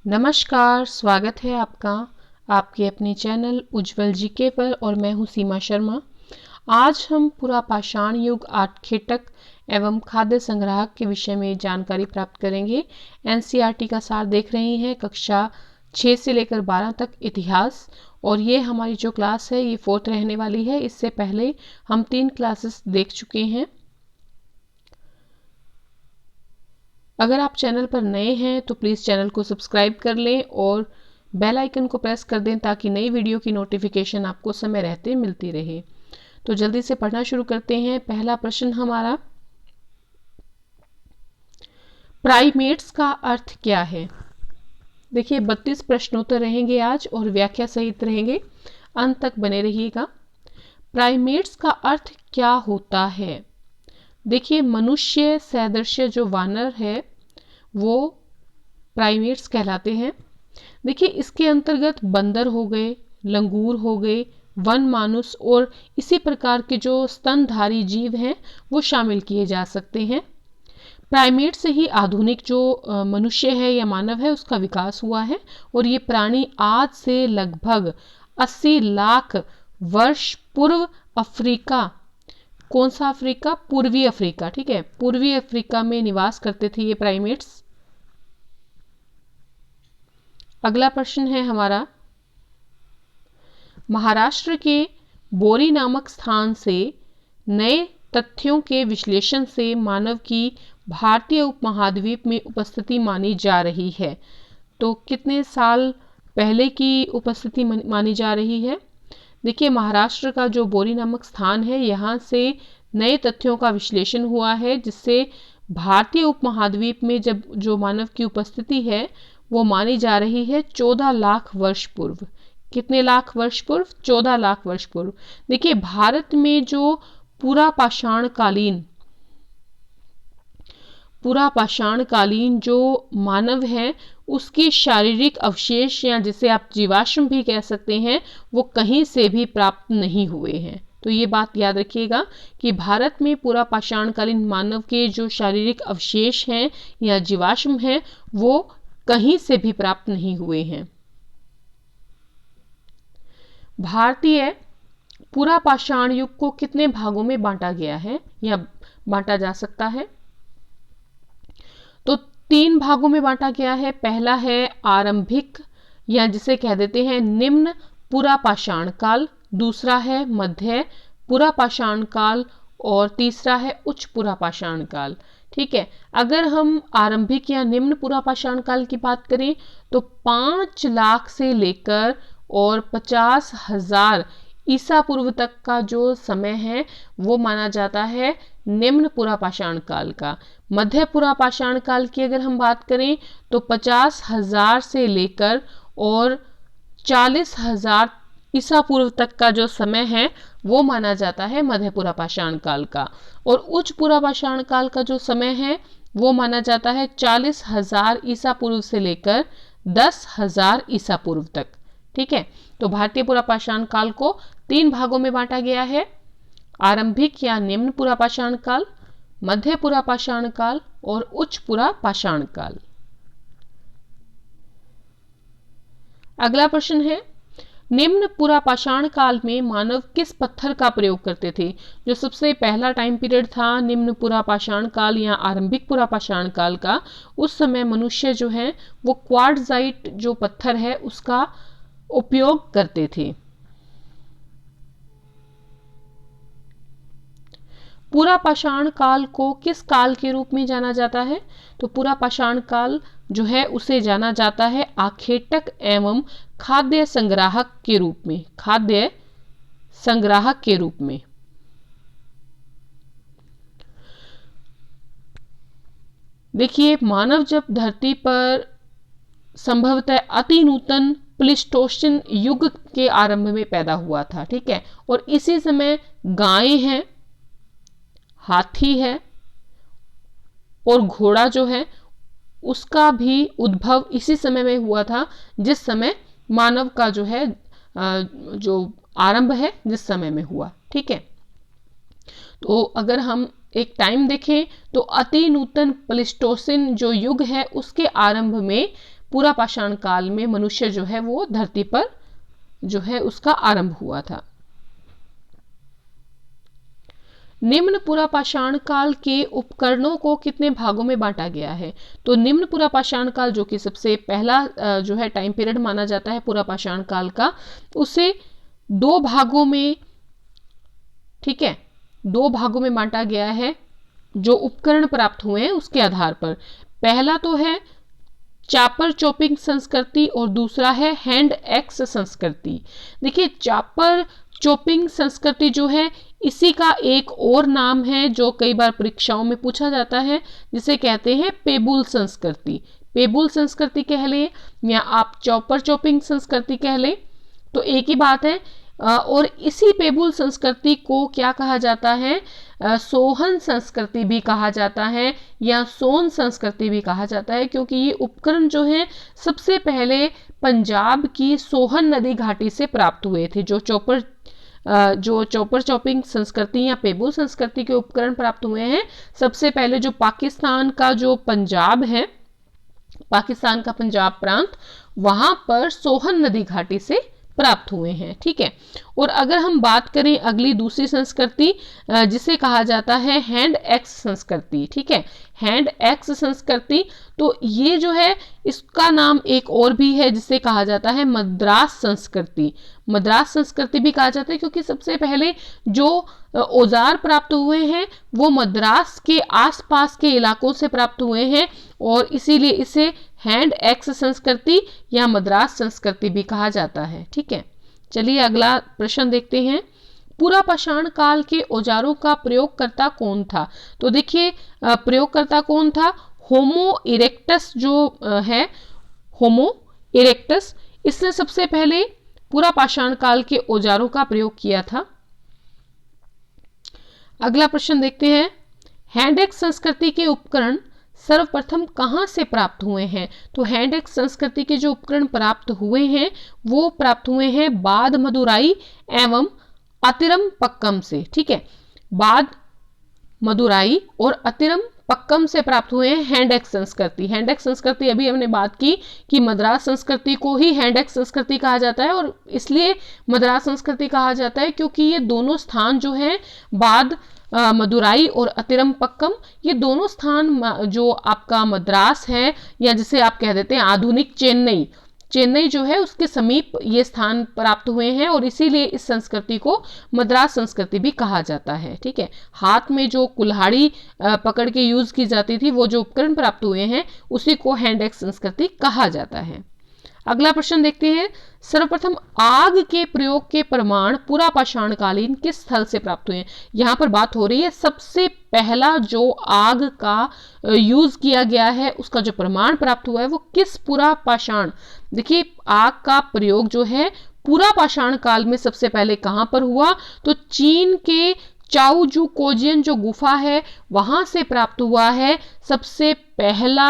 नमस्कार, स्वागत है आपका आपके अपने चैनल उज्जवल जीके पर और मैं हूं सीमा शर्मा। आज हम पूरा पाषाण युग आखेटक एवं खाद्य संग्राहक के विषय में जानकारी प्राप्त करेंगे। एनसीईआरटी का सार देख रहे हैं, कक्षा 6 से लेकर 12 तक इतिहास, और ये हमारी जो क्लास है ये 4th रहने वाली है। इससे पहले हम 3 क्लासेस देख चुके हैं। अगर आप चैनल पर नए हैं तो प्लीज़ चैनल को सब्सक्राइब कर लें और बेल आइकन को प्रेस कर दें ताकि नई वीडियो की नोटिफिकेशन आपको समय रहते मिलती रहे। तो जल्दी से पढ़ना शुरू करते हैं। पहला प्रश्न हमारा, प्राइमेट्स का अर्थ क्या है? देखिए 32 प्रश्नोत्तर रहेंगे आज और व्याख्या सहित रहेंगे, अंत तक बने रहिएगा। प्राइमेट्स का अर्थ क्या होता है? देखिए मनुष्य सदृश जो वानर है वो प्राइमेट्स कहलाते हैं। देखिए इसके अंतर्गत बंदर हो गए, लंगूर हो गए, वन मानुस और इसी प्रकार के जो स्तनधारी जीव हैं वो शामिल किए जा सकते हैं। प्राइमेट से ही आधुनिक जो मनुष्य है या मानव है उसका विकास हुआ है और ये प्राणी आज से लगभग 80 लाख वर्ष पूर्व अफ्रीका, कौन सा अफ्रीका? पूर्वी अफ्रीका, ठीक है, पूर्वी अफ्रीका में निवास करते थे ये प्राइमेट्स। अगला प्रश्न है हमारा, महाराष्ट्र के बोरी नामक स्थान से नए तथ्यों के विश्लेषण से मानव की भारतीय उपमहाद्वीप में उपस्थिति मानी जा रही है। तो कितने साल पहले की उपस्थिति मानी जा रही है? देखिए महाराष्ट्र का जो बोरी नामक स्थान है यहाँ से नए तथ्यों का विश्लेषण हुआ है जिससे भारतीय उपमहाद्वीप में जब जो मानव की उपस्थिति है वो मानी जा रही है 14 लाख वर्ष पूर्व। कितने लाख वर्ष पूर्व? 14 लाख वर्ष पूर्व। देखिए भारत में जो पूरा पाषाण कालीन जो मानव है उसके शारीरिक अवशेष या जिसे आप जीवाश्म भी कह सकते हैं वो कहीं से भी प्राप्त नहीं हुए हैं। तो ये बात याद रखिएगा कि भारत में पूरा पाषाणकालीन मानव के जो शारीरिक अवशेष हैं या जीवाश्म हैं वो कहीं से भी प्राप्त नहीं हुए हैं। भारतीय पूरा पाषाण युग को कितने भागों में बांटा गया है या बांटा जा सकता है? तो 3 भागों में बांटा गया है। पहला है आरंभिक या जिसे कह देते हैं निम्न पूरा पाषाण काल, दूसरा है मध्य पूरा पाषाण काल और तीसरा है उच्च पूरा पाषाण काल। ठीक है, अगर हम आरंभिक या निम्न पूरा पाषाण काल की बात करें तो 5 लाख से लेकर और 50,000 ईसा पूर्व तक का जो समय है वो माना जाता है निम्न पूरा पाषाण काल का। मध्य पूरा पाषाण काल की अगर हम बात करें तो 50,000 से लेकर और 40,000 ईसा पूर्व तक का जो समय है वो माना जाता है मध्य पूरा पाषाण काल का। और उच्च पूरा पाषाण काल का जो समय है वो माना जाता है 40,000 ईसा पूर्व से लेकर 10,000 ईसा पूर्व तक। ठीक है, तो भारतीय पूरा पाषाण काल को 3 भागों में बांटा गया है, आरंभिक या निम्न पूरा पाषाण काल, मध्य पूरा पाषाण काल और उच्च पूरा पाषाण काल। अगला प्रश्न है, निम्न पूरा पाषाण काल में मानव किस पत्थर का प्रयोग करते थे? जो सबसे पहला टाइम पीरियड था निम्न पूरा पाषाण काल या आरंभिक पूरा पाषाण काल का, उस समय मनुष्य जो है वो क्वार्ट्जाइट जो पत्थर है उसका उपयोग करते थे। पूरा पाषाण काल को किस काल के रूप में जाना जाता है? तो पूरा पाषाण काल जो है उसे जाना जाता है आखेटक एवं खाद्य संग्राहक के रूप में, खाद्य संग्राहक के रूप में। देखिए मानव जब धरती पर संभवतः अति नूतन प्लीस्टोसिन युग के आरंभ में पैदा हुआ था, ठीक है, और इसी समय गायें हैं, हाथी है और घोड़ा जो है उसका भी उद्भव इसी समय में हुआ था जिस समय मानव का जो है जो आरंभ है जिस समय में हुआ। ठीक है, तो अगर हम एक टाइम देखें तो अति नूतन प्लीस्टोसिन जो युग है उसके आरंभ में पूरा पाषाण काल में मनुष्य जो है वो धरती पर जो है उसका आरंभ हुआ था। निम्न पुरा पाषाण काल के उपकरणों को कितने भागों में बांटा गया है? तो निम्न पुरा पाषाण काल जो कि सबसे पहला जो है टाइम पीरियड माना जाता है पुरा पाषाण काल का, उसे 2 भागों में, ठीक है, 2 भागों में बांटा गया है जो उपकरण प्राप्त हुए हैं उसके आधार पर। पहला तो है चापर चॉपिंग संस्कृति और दूसरा है हैंड एक्स संस्कृति। देखिए चापर चॉपिंग संस्कृति जो है इसी का एक और नाम है जो कई बार परीक्षाओं में पूछा जाता है, जिसे कहते हैं पेबुल संस्कृति। पेबुल संस्कृति कह ले या आप चॉपर चॉपिंग संस्कृति कह ले तो एक ही बात है। और इसी पेबुल संस्कृति को क्या कहा जाता है? सोहन संस्कृति भी कहा जाता है या सोन संस्कृति भी कहा जाता है, क्योंकि ये उपकरण जो है सबसे पहले पंजाब की सोहन नदी घाटी से प्राप्त हुए थे। जो चॉपर चॉपिंग संस्कृति या पेबुल संस्कृति के उपकरण प्राप्त हुए हैं, सबसे पहले जो पाकिस्तान का जो पंजाब है, पाकिस्तान का पंजाब प्रांत, वहां पर सोहन नदी घाटी से प्राप्त हुए हैं। ठीक है, और अगर हम बात करें अगली दूसरी संस्कृति जिसे कहा जाता है हैंड एक्स संस्कृति, ठीक है, हैंड एक्स संस्कृति, तो ये जो है इसका नाम एक और भी है जिसे कहा जाता है मद्रास संस्कृति। मद्रास संस्कृति भी कहा जाता है क्योंकि सबसे पहले जो औजार प्राप्त हुए हैं वो मद्रास के आसपास के इलाकों से प्राप्त हुए हैं और इसीलिए इसे हैंड एक्स संस्कृति या मद्रास संस्कृति भी कहा जाता है। ठीक है, चलिए अगला प्रश्न देखते हैं। पूरा पाषाण काल के औजारों का प्रयोगकर्ता कौन था? तो देखिए प्रयोगकर्ता कौन था? होमो इरेक्टस जो है, होमो इरेक्टस, इसने सबसे पहले पूरा पाषाण काल के औजारों का प्रयोग किया था। अगला प्रश्न देखते हैं। हैंड एक्स संस्कृति के उपकरण सर्वप्रथम कहां से प्राप्त हुए हैं? तो हैंड एक्स संस्कृति के जो उपकरण प्राप्त हुए हैं वो प्राप्त हुए हैं बाद मदुराई एवं अतिरम पक्कम से। ठीक है, बाद मदुराई और अतिरम पक्कम से प्राप्त हुए हैं हैंड एक्स संस्कृति। हैंड एक्स संस्कृति अभी हमने बात की कि मद्रास संस्कृति को ही हैंड एक्स संस्कृति कहा जाता है और इसलिए मद्रास संस्कृति कहा जाता है क्योंकि ये दोनों स्थान जो हैं बाद मदुराई और अतिरम पक्कम, ये दोनों स्थान जो आपका मद्रास है या जिसे आप कह देते हैं आधुनिक चेन्नई, चेन्नई जो है उसके समीप ये स्थान प्राप्त हुए हैं और इसीलिए इस संस्कृति को मद्रास संस्कृति भी कहा जाता है। ठीक है, हाथ में जो कुल्हाड़ी पकड़ के यूज की जाती थी वो जो उपकरण प्राप्त हुए हैं उसी को हैंड एक्स संस्कृति कहा जाता है। अगला प्रश्न देखते हैं। सर्वप्रथम आग के प्रयोग के प्रमाण पूरा पाषाणकालीन किस स्थल से प्राप्त हुए हैं? यहाँ पर बात हो रही है सबसे पहला जो आग का यूज किया गया है उसका जो प्रमाण प्राप्त हुआ है वो किस पूरा पाषाण, देखिए आग का प्रयोग जो है पूरा पाषाण काल में सबसे पहले कहां पर हुआ? तो चीन के चाओजू कोजियन जो गुफा है वहां से प्राप्त हुआ है सबसे पहला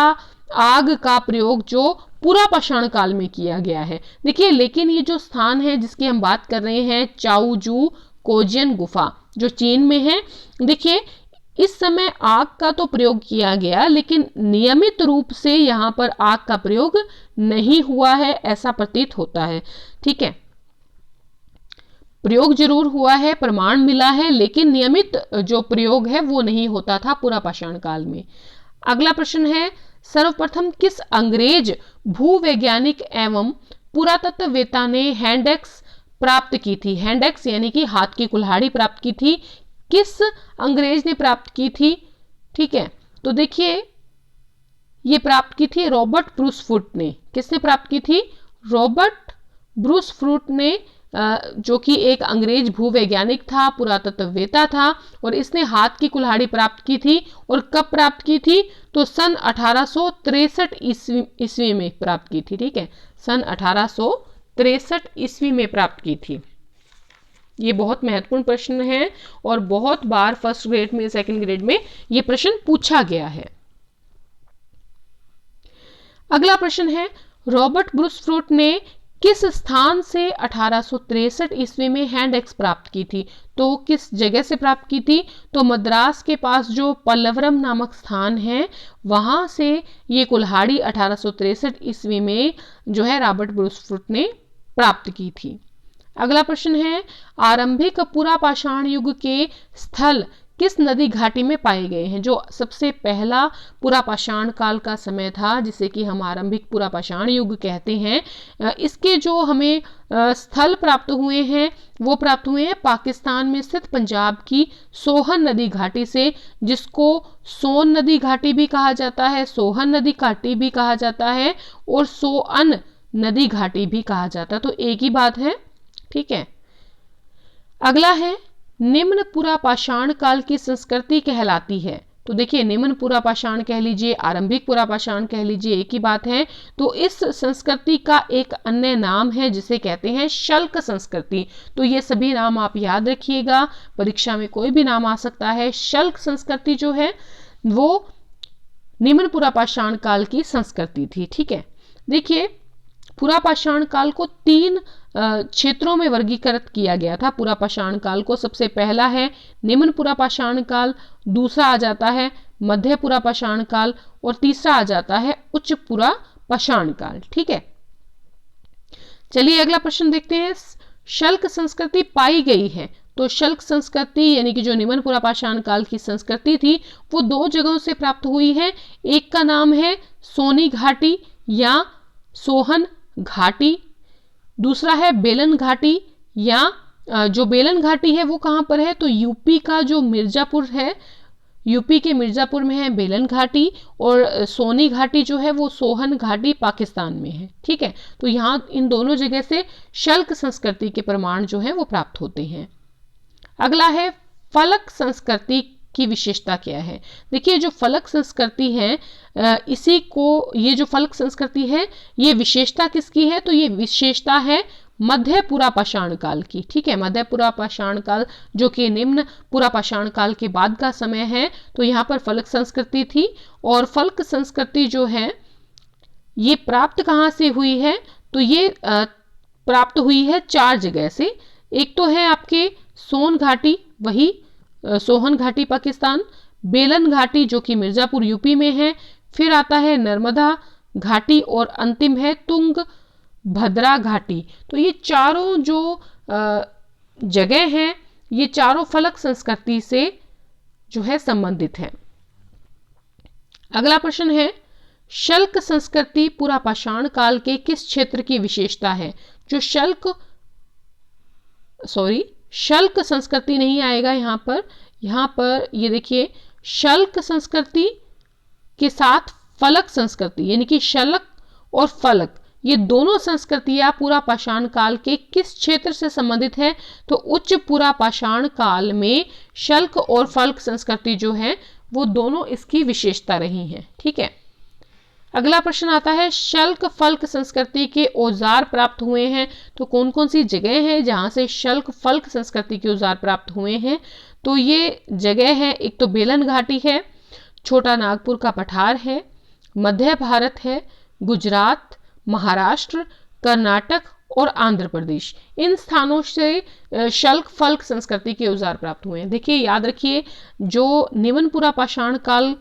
आग का प्रयोग जो पूरा पाषाण काल में किया गया है। देखिए लेकिन ये जो स्थान है जिसकी हम बात कर रहे हैं चाओजू कोजियन गुफा जो चीन में है, देखिए इस समय आग का तो प्रयोग किया गया लेकिन नियमित रूप से यहाँ पर आग का प्रयोग नहीं हुआ है ऐसा प्रतीत होता है। ठीक है, प्रयोग जरूर हुआ है, प्रमाण मिला है, लेकिन नियमित जो प्रयोग है वो नहीं होता था पूरा पाषाण काल में। अगला प्रश्न है। सर्वप्रथम किस अंग्रेज भूवैज्ञानिक एवं पुरातत्ववेत्ता ने हैंड एक्स प्राप्त की थी? हैंड एक्स यानी कि हाथ की कुल्हाड़ी प्राप्त की थी, किस अंग्रेज ने प्राप्त की थी? ठीक है, तो देखिए ये प्राप्त की थी रॉबर्ट ब्रूस फुट ने। किसने प्राप्त की थी? रॉबर्ट ब्रूस फुट ने, जो कि एक अंग्रेज भूवैज्ञानिक था, पुरातत्ववेत्ता था और इसने हाथ की कुल्हाड़ी प्राप्त की थी। और कब प्राप्त की थी? तो सन 1863 ईस्वी में प्राप्त की थी। ठीक है, सन 1863 ईस्वी में प्राप्त की थी। ये बहुत महत्वपूर्ण प्रश्न है और बहुत बार फर्स्ट ग्रेड में, सेकंड ग्रेड में ये प्रश्न पूछा गया है। अगला प्रश्न है। रॉबर्ट ब्रूस फुट ने किस स्थान से 1863 ईस्वी में हैंड एक्स प्राप्त की थी? तो किस जगह से प्राप्त की थी? तो मद्रास के पास जो पल्लवरम नामक स्थान है वहां से ये कुल्हाड़ी 1863 ईस्वी में जो है रॉबर्ट ब्रूसफुट ने प्राप्त की थी। अगला प्रश्न है, आरंभिक पुरापाषाण युग के स्थल किस नदी घाटी में पाए गए हैं? जो सबसे पहला पुरापाषाण काल का समय था जिसे कि हम आरंभिक पुरापाषाण युग कहते हैं, इसके जो हमें स्थल प्राप्त हुए हैं वो प्राप्त हुए हैं पाकिस्तान में स्थित पंजाब की सोहन नदी घाटी से, जिसको सोन नदी घाटी भी कहा जाता है, सोहन नदी घाटी भी कहा जाता है और सोअन नदी घाटी भी कहा जाता है। तो एक ही बात है, ठीक है। अगला है, निम्न पुरापाषाण काल की संस्कृति कहलाती है। तो देखिए, निम्न पुरापाषाण कह लीजिए, आरंभिक पुरापाषाण कह लीजिए, एक ही बात है। तो इस संस्कृति का एक अन्य नाम है जिसे कहते हैं शल्क संस्कृति। तो ये सभी नाम आप याद रखिएगा, परीक्षा में कोई भी नाम आ सकता है। शल्क संस्कृति जो है वो निम्न पुरापाषाण काल की संस्कृति थी, ठीक है। देखिए, पुरापाषाण काल को 3 क्षेत्रों में वर्गीकृत किया गया था। पुरापाषाण काल को सबसे पहला है निम्न पुरापाषाण काल, दूसरा आ जाता है मध्य पुरापाषाण काल और तीसरा आ जाता है उच्च पुरापाषाण काल, ठीक है। चलिए अगला प्रश्न देखते हैं, शल्क संस्कृति पाई गई है। तो शल्क संस्कृति यानी कि जो निम्न पुरापाषाण काल की संस्कृति थी वो 2 जगहों से प्राप्त हुई है। एक का नाम है सोनी घाटी या सोहन घाटी, दूसरा है बेलन घाटी या जो बेलन घाटी है वो कहां पर है? तो यूपी का जो मिर्जापुर है, यूपी के मिर्जापुर में है बेलन घाटी, और सोनी घाटी जो है वो सोहन घाटी पाकिस्तान में है, ठीक है। तो यहाँ इन दोनों जगह से शल्क संस्कृति के प्रमाण जो है वो प्राप्त होते हैं। अगला है, फलक संस्कृति की विशेषता क्या है? देखिए, जो फलक संस्कृति है इसी को, ये जो फलक संस्कृति है ये विशेषता किसकी है? तो ये विशेषता है मध्य पुरापाषाण काल की, ठीक है। मध्य पुरापाषाण काल जो कि निम्न पुरापाषाण काल के बाद का समय है, तो यहाँ पर फलक संस्कृति थी। और फलक संस्कृति जो है ये प्राप्त कहाँ से हुई है? तो ये प्राप्त हुई है 4 जगह से। एक तो है आपके सोन घाटी, वही सोहन घाटी पाकिस्तान, बेलन घाटी जो कि मिर्जापुर यूपी में है, फिर आता है नर्मदा घाटी और अंतिम है तुंग भद्रा घाटी। तो ये चारों जो जगह हैं ये चारों फलक संस्कृति से जो है संबंधित है। अगला प्रश्न है, शल्क संस्कृति पुरापाषाण काल के किस क्षेत्र की विशेषता है? जो शल्क संस्कृति नहीं आएगा यहाँ पर ये देखिए, शल्क संस्कृति के साथ फलक संस्कृति यानी कि शल्क और फलक ये दोनों संस्कृतियां पुरापाषाण काल के किस क्षेत्र से संबंधित है? तो उच्च पुरापाषाण काल में शल्क और फलक संस्कृति जो है वो दोनों इसकी विशेषता रही हैं, ठीक है। अगला प्रश्न आता है, शल्क फल्क संस्कृति के औजार प्राप्त हुए हैं। तो कौन कौन सी जगह है जहां से शल्क फल्क संस्कृति के औजार प्राप्त हुए हैं? तो ये जगह है, एक तो बेलन घाटी है, छोटा नागपुर का पठार है, मध्य भारत है, गुजरात, महाराष्ट्र, कर्नाटक और आंध्र प्रदेश। इन स्थानों से शल्क फल्क संस्कृति के औजार प्राप्त हुए हैं। देखिए, याद रखिए, जो निम्न पुरापाषाण काल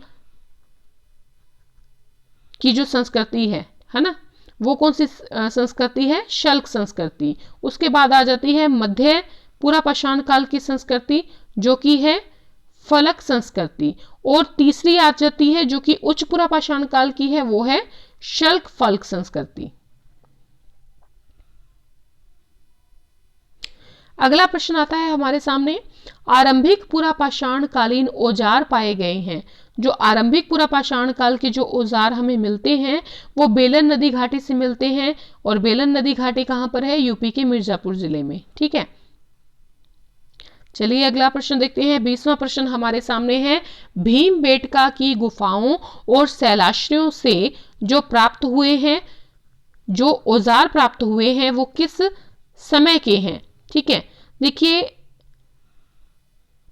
की जो संस्कृति है ना, वो कौन सी संस्कृति है? शल्क संस्कृति। उसके बाद आ जाती है मध्य पुरापाषाण काल की संस्कृति जो कि है फलक संस्कृति, और तीसरी आ जाती है जो कि उच्च पुरापाषाण काल की है, वो है शल्क फल्क संस्कृति। अगला प्रश्न आता है हमारे सामने, आरंभिक पुरापाषाण कालीन औजार पाए गए हैं। जो आरंभिक पुरापाषाण काल के जो औजार हमें मिलते हैं वो बेलन नदी घाटी से मिलते हैं, और बेलन नदी घाटी कहां पर है? यूपी के मिर्जापुर जिले में, ठीक है। चलिए अगला प्रश्न देखते हैं। 20वां प्रश्न हमारे सामने है, भीमबेटका की गुफाओं और शैलाश्रयों से जो प्राप्त हुए हैं, जो औजार प्राप्त हुए हैं वो किस समय के हैं? ठीक है, देखिए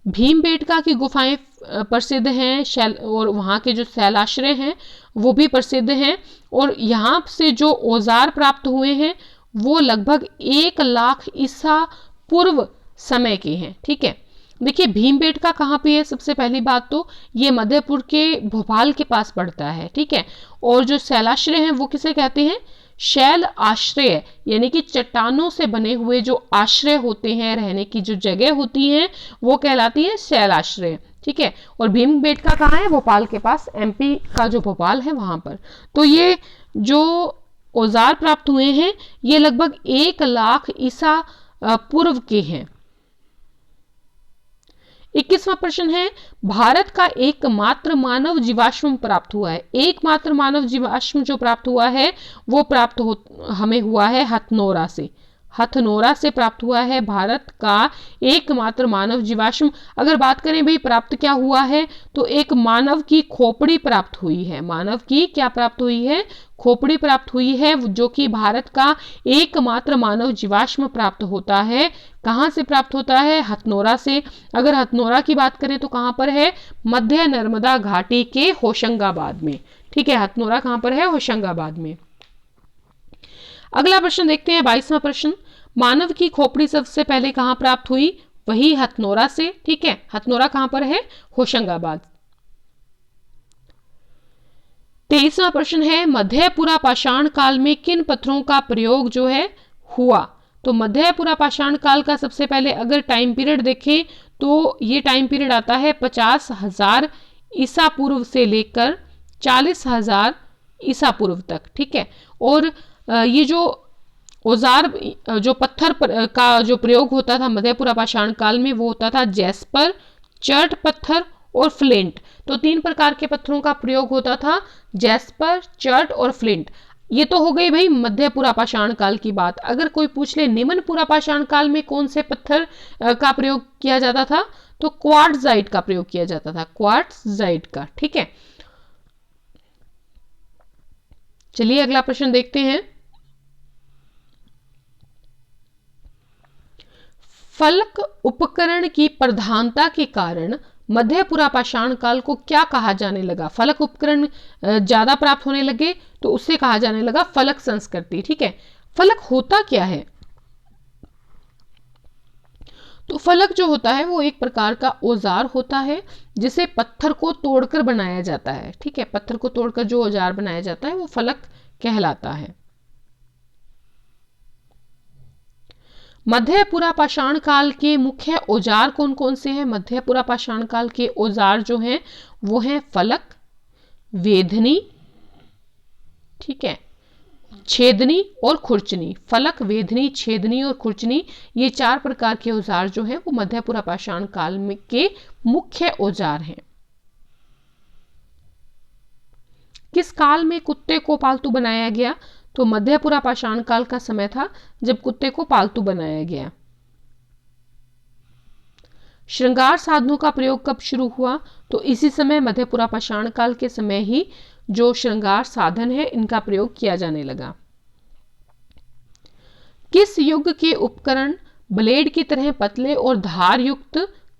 भीमबेटका की गुफाएं प्रसिद्ध हैं और वहां के जो शैलाश्रय हैं वो भी प्रसिद्ध हैं, और यहाँ से जो औजार प्राप्त हुए हैं वो लगभग 1 लाख ईसा पूर्व समय के हैं। ठीक है, देखिए भीमबेटका कहाँ पे है, सबसे पहली बात तो ये मध्यपुर के भोपाल के पास पड़ता है। ठीक है, और जो शैलाश्रय हैं वो किसे कहते हैं, शैल आश्रय, यानी कि चट्टानों से बने हुए जो आश्रय होते हैं, रहने की जो जगह होती है वो कहलाती है शैलाश्रय। ठीक है, और भीमबेटका कहाँ है, भोपाल के पास, एमपी का जो भोपाल है वहां पर। तो ये जो औजार प्राप्त हुए हैं ये लगभग 1 लाख ईसा पूर्व के हैं। 21वां प्रश्न है, भारत का एकमात्र मानव जीवाश्म प्राप्त हुआ है। एकमात्र मानव जीवाश्म जो प्राप्त हुआ है वो हमें हुआ है हथनोरा से। हथनोरा से प्राप्त हुआ है भारत का एकमात्र मानव जीवाश्म। अगर बात करें भाई प्राप्त क्या हुआ है, तो एक मानव की खोपड़ी प्राप्त हुई है। मानव की क्या प्राप्त हुई है, खोपड़ी प्राप्त हुई है, जो कि भारत का एकमात्र मानव जीवाश्म प्राप्त होता है। कहां से प्राप्त होता है, हथनोरा से। अगर हथनोरा की बात करें तो कहां पर है, मध्य नर्मदा घाटी के होशंगाबाद में। ठीक है, हथनोरा कहां पर है, होशंगाबाद में। अगला प्रश्न देखते हैं, 22वां प्रश्न, मानव की खोपड़ी सबसे पहले कहां प्राप्त हुई, वही हथनोरा से। ठीक है, हथनोरा कहां पर है, होशंगाबाद। 23वां प्रश्न है, मध्यपुरा पाषाण काल में किन पत्थरों का प्रयोग जो है हुआ। तो मध्यपुरा पाषाण काल का सबसे पहले अगर टाइम पीरियड देखें तो ये टाइम पीरियड आता है 50,000 ईसा पूर्व से लेकर 40,000 ईसा पूर्व तक। ठीक है, और ये जो औजार, जो पत्थर का जो प्रयोग होता था मध्यपुरा पाषाण काल में, वो होता था जैस्पर, चर्ट पत्थर और फ्लिंट। तो 3 प्रकार के पत्थरों का प्रयोग होता था, जैस्पर, चर्ट और फ्लिंट। ये तो हो गई भाई मध्यपुरा पाषाण काल की बात। अगर कोई पूछ ले निम्नपुरा पाषाण काल में कौन से पत्थर का प्रयोग किया जाता था, तो क्वार्ट्जाइट का प्रयोग किया जाता था, क्वार्ट्जाइट का। ठीक है, चलिए अगला प्रश्न देखते हैं। फलक उपकरण की प्रधानता के कारण मध्यपुरा पाषाण काल को क्या कहा जाने लगा। फलक उपकरण ज्यादा प्राप्त होने लगे तो उससे कहा जाने लगा फलक संस्कृति। ठीक है, फलक होता क्या है, तो फलक जो होता है वो एक प्रकार का औजार होता है जिसे पत्थर को तोड़कर बनाया जाता है। ठीक है, पत्थर को तोड़कर जो औजार बनाया जाता है वो फलक कहलाता है। मध्यपुरा पाषाण काल के मुख्य औजार कौन कौन से हैं। मध्यपुरा पाषाण काल के औजार जो हैं वो हैं फलक, वेधनी, ठीक है, छेदनी और खुरचनी। फलक, वेधनी, छेदनी और खुरचनी, ये 4 प्रकार के औजार जो हैं वो मध्यपुरा पाषाण काल में के मुख्य औजार हैं। किस काल में कुत्ते को पालतू बनाया गया, तो मध्यपुरा पाषाण काल का समय था जब कुत्ते को पालतू बनाया गया। श्रृंगार साधनों का प्रयोग कब शुरू हुआ, तो इसी समय मध्यपुरा पाषाण काल के समय ही जो श्रृंगार साधन है इनका प्रयोग किया जाने लगा। किस युग के उपकरण ब्लेड की तरह पतले और धार युक्त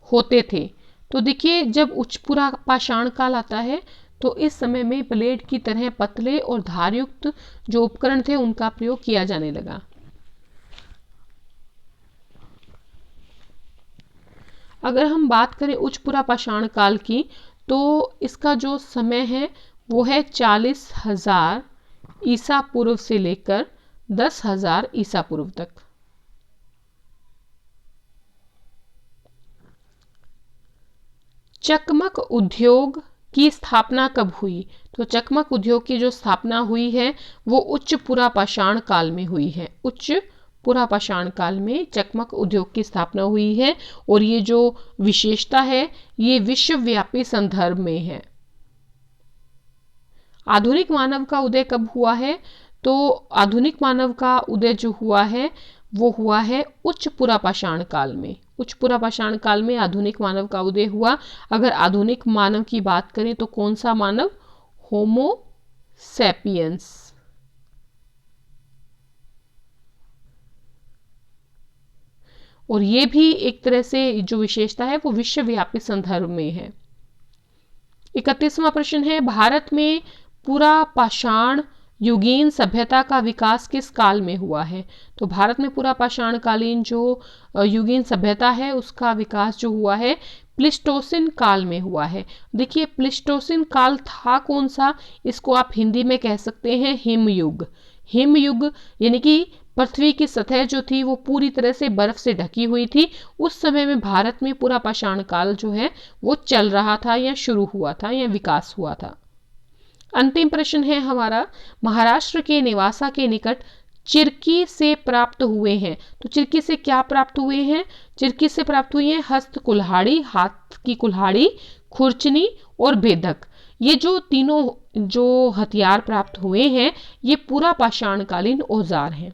होते थे, तो देखिए जब उच्चपुरा पाषाण काल आता है तो इस समय में ब्लेड की तरह पतले और धारयुक्त जो उपकरण थे उनका प्रयोग किया जाने लगा। अगर हम बात करें उच्चपुरा पाषाण काल की, तो इसका जो समय है वो है 40,000 ईसा पूर्व से लेकर 10,000 ईसा पूर्व तक। चकमक उद्योग की स्थापना कब हुई, तो चकमक उद्योग की जो स्थापना हुई है वो उच्चपुरा पाषाण काल में हुई है। उच्चपुरा पाषाण काल में चकमक उद्योग की स्थापना हुई है और ये जो विशेषता है ये विश्वव्यापी संदर्भ में है। आधुनिक मानव का उदय कब हुआ है, तो आधुनिक मानव का उदय जो हुआ है वो हुआ है उच्चपुरा पाषाण काल में। उच्चपुरा पाषाण काल में आधुनिक मानव का उदय हुआ। अगर आधुनिक मानव की बात करें तो कौन सा मानव, होमो सैपियंस। और ये भी एक तरह से जो विशेषता है वो विश्वव्यापी संदर्भ में है। 31वां प्रश्न है, भारत में पूरा पाषाण युगीन सभ्यता का विकास किस काल में हुआ है? तो भारत में पूरा पाषाण कालीन जो युगीन सभ्यता है उसका विकास जो हुआ है प्लिस्टोसिन काल में हुआ है। देखिए प्लिस्टोसिन काल था कौन सा, इसको आप हिंदी में कह सकते हैं हिमयुग। हिमयुग यानी कि पृथ्वी की सतह जो थी वो पूरी तरह से बर्फ से ढकी हुई थी। उस समय में भारत में पूरा पाषाण काल जो है वो चल रहा था या शुरू हुआ था या विकास हुआ था। अंतिम प्रश्न है हमारा, महाराष्ट्र के नेवासा के निकट चिरकी से प्राप्त हुए हैं। तो चिरकी से क्या प्राप्त हुए हैं? चिरकी से प्राप्त हुई है हस्त कुल्हाड़ी, हाथ की कुल्हाड़ी, खुरचनी और भेदक। ये जो तीनों जो हथियार प्राप्त हुए हैं ये पूरा पाषाणकालीन औजार हैं।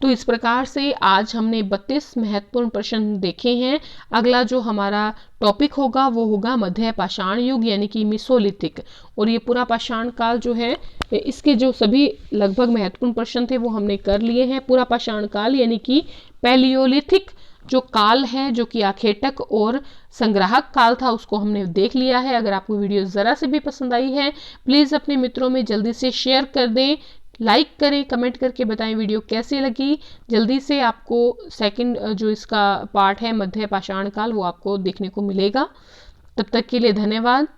तो इस प्रकार से आज हमने 32 महत्वपूर्ण प्रश्न देखे हैं। अगला जो हमारा टॉपिक होगा वो होगा मध्य पाषाण युग यानी कि मिसोलिथिक। और ये पूरा पाषाण काल जो है इसके जो सभी लगभग महत्वपूर्ण प्रश्न थे वो हमने कर लिए हैं। पूरा पाषाण काल यानी कि पैलियोलिथिक जो काल है जो कि आखेटक और संग्राहक काल था उसको हमने देख लिया है। अगर आपको वीडियो ज़रा से भी पसंद आई है प्लीज़ अपने मित्रों में जल्दी से शेयर कर दें, लाइक करें, कमेंट करके बताएं वीडियो कैसी लगी। जल्दी से आपको सेकंड जो इसका पार्ट है मध्य पाषाण काल वो आपको देखने को मिलेगा। तब तक के लिए धन्यवाद।